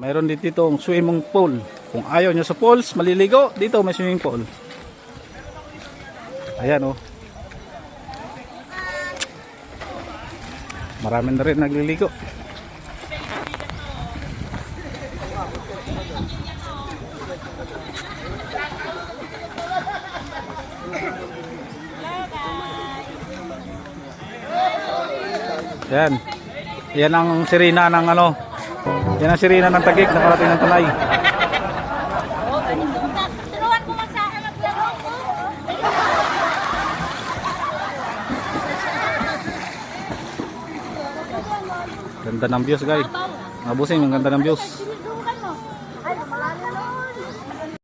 Mayroon dito itong swimming pool. Kung ayaw nyo sa pools, maliligo, dito may swimming pool. Ayan oh. Marami na rin nagliligo. Yan. Yan ang sirena ng ano. Yan ang sirena ng Taguig, nakarating ng Tanay. Ganda ng views guys. Mabusing, ang ganda ng views.